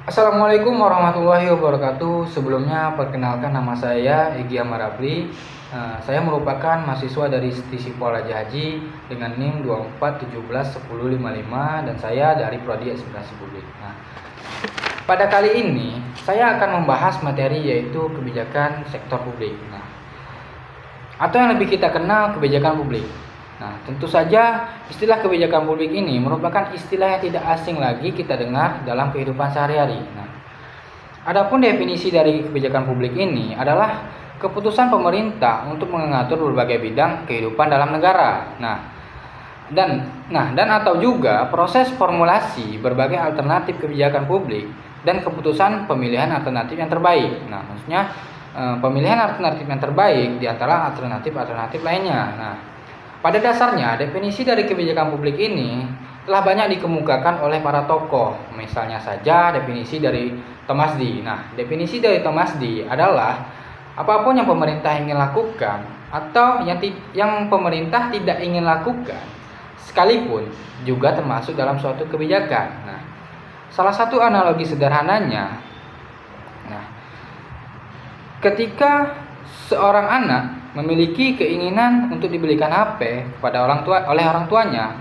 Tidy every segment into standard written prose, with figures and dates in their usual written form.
Assalamualaikum warahmatullahi wabarakatuh. Sebelumnya perkenalkan, nama saya Egy Amarabli. Saya merupakan mahasiswa dari Stisipol Raja Haji dengan NIM 24171055 dan saya dari Prodi Administrasi Publik. Pada kali ini saya akan membahas materi yaitu kebijakan sektor publik. Atau yang lebih kita kenal kebijakan publik. Tentu saja istilah kebijakan publik ini merupakan istilah yang tidak asing lagi kita dengar dalam kehidupan sehari-hari. Adapun definisi dari kebijakan publik ini adalah keputusan pemerintah untuk mengatur berbagai bidang kehidupan dalam negara. Dan atau juga proses formulasi berbagai alternatif kebijakan publik dan keputusan pemilihan alternatif yang terbaik. Maksudnya pemilihan alternatif yang terbaik di antara alternatif-alternatif lainnya. Pada dasarnya, definisi dari kebijakan publik ini telah banyak dikemukakan oleh para tokoh. Misalnya saja definisi dari Thomas D. Definisi dari Thomas D adalah apapun yang pemerintah ingin lakukan atau yang pemerintah tidak ingin lakukan, sekalipun juga termasuk dalam suatu kebijakan. Salah satu analogi sederhananya, ketika seorang anak memiliki keinginan untuk dibelikan HP kepada oleh orang tuanya.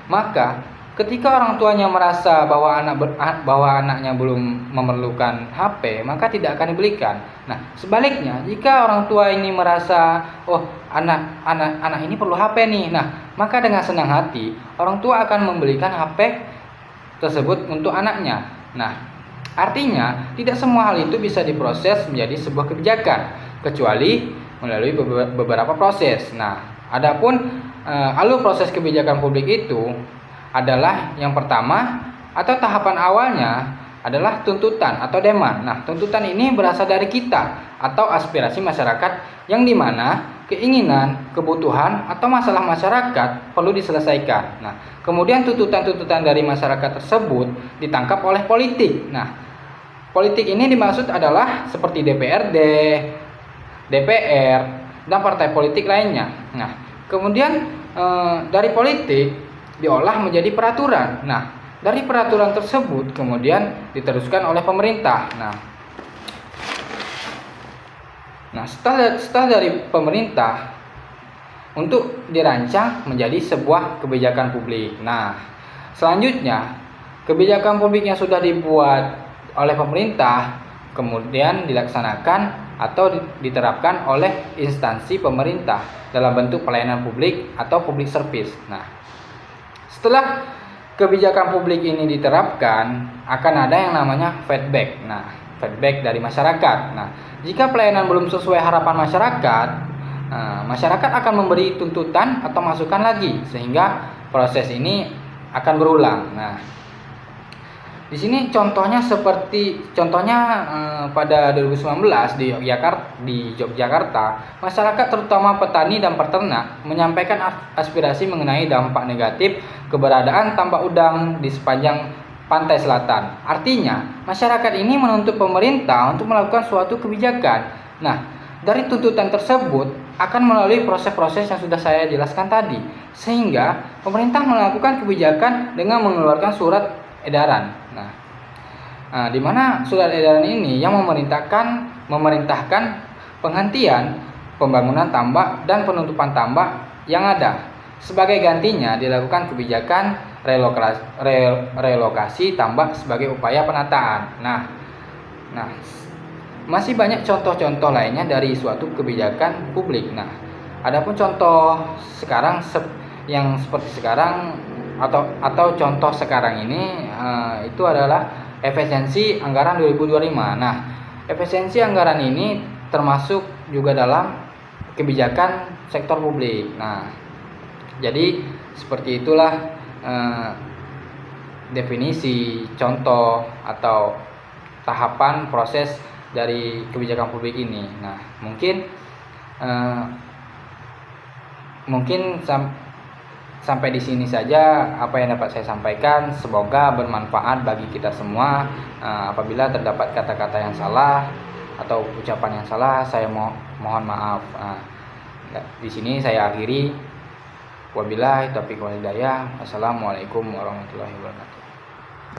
Maka ketika orang tuanya merasa bahwa anaknya belum memerlukan HP, maka tidak akan dibelikan. Sebaliknya, jika orang tua ini merasa anak ini perlu HP nih, maka dengan senang hati orang tua akan membelikan HP tersebut untuk anaknya. Artinya tidak semua hal itu bisa diproses menjadi sebuah kebijakan, kecuali melalui beberapa proses. Adapun alur proses kebijakan publik itu adalah yang pertama atau tahapan awalnya adalah tuntutan atau demand. Tuntutan ini berasal dari kita atau aspirasi masyarakat yang dimana keinginan, kebutuhan atau masalah masyarakat perlu diselesaikan. Kemudian tuntutan-tuntutan dari masyarakat tersebut ditangkap oleh politik. Politik ini dimaksud adalah seperti DPRD, DPR, dan partai politik lainnya. Kemudian dari politik diolah menjadi peraturan. Dari peraturan tersebut kemudian diteruskan oleh pemerintah. Setelah dari pemerintah untuk dirancang menjadi sebuah kebijakan publik. Selanjutnya kebijakan publik yang sudah dibuat oleh pemerintah kemudian dilaksanakan atau diterapkan oleh instansi pemerintah dalam bentuk pelayanan publik atau public service. Setelah kebijakan publik ini diterapkan, akan ada yang namanya feedback. Feedback dari masyarakat. Jika pelayanan belum sesuai harapan masyarakat, masyarakat akan memberi tuntutan atau masukan lagi sehingga proses ini akan berulang. Di sini contohnya pada 2019 di Yogyakarta, masyarakat terutama petani dan peternak menyampaikan aspirasi mengenai dampak negatif keberadaan tambak udang di sepanjang pantai selatan. Artinya, masyarakat ini menuntut pemerintah untuk melakukan suatu kebijakan. Dari tuntutan tersebut akan melalui proses-proses yang sudah saya jelaskan tadi, sehingga pemerintah melakukan kebijakan dengan mengeluarkan surat edaran. Di mana surat edaran ini yang memerintahkan penghentian pembangunan tambak dan penutupan tambak yang ada. Sebagai gantinya dilakukan kebijakan relokasi tambak sebagai upaya penataan. Masih banyak contoh-contoh lainnya dari suatu kebijakan publik. Adapun contoh sekarang yang seperti sekarang atau contoh sekarang ini itu adalah efisiensi anggaran 2025. Efisiensi anggaran ini termasuk juga dalam kebijakan sektor publik. Jadi seperti itulah definisi, contoh atau tahapan proses dari kebijakan publik ini. Mungkin sampai di sini saja apa yang dapat saya sampaikan. Semoga bermanfaat bagi kita semua. Apabila terdapat kata-kata yang salah atau ucapan yang salah, saya mohon maaf. Di sini saya akhiri. Wabillahi taufiq wal hidayah. Assalamualaikum warahmatullahi wabarakatuh.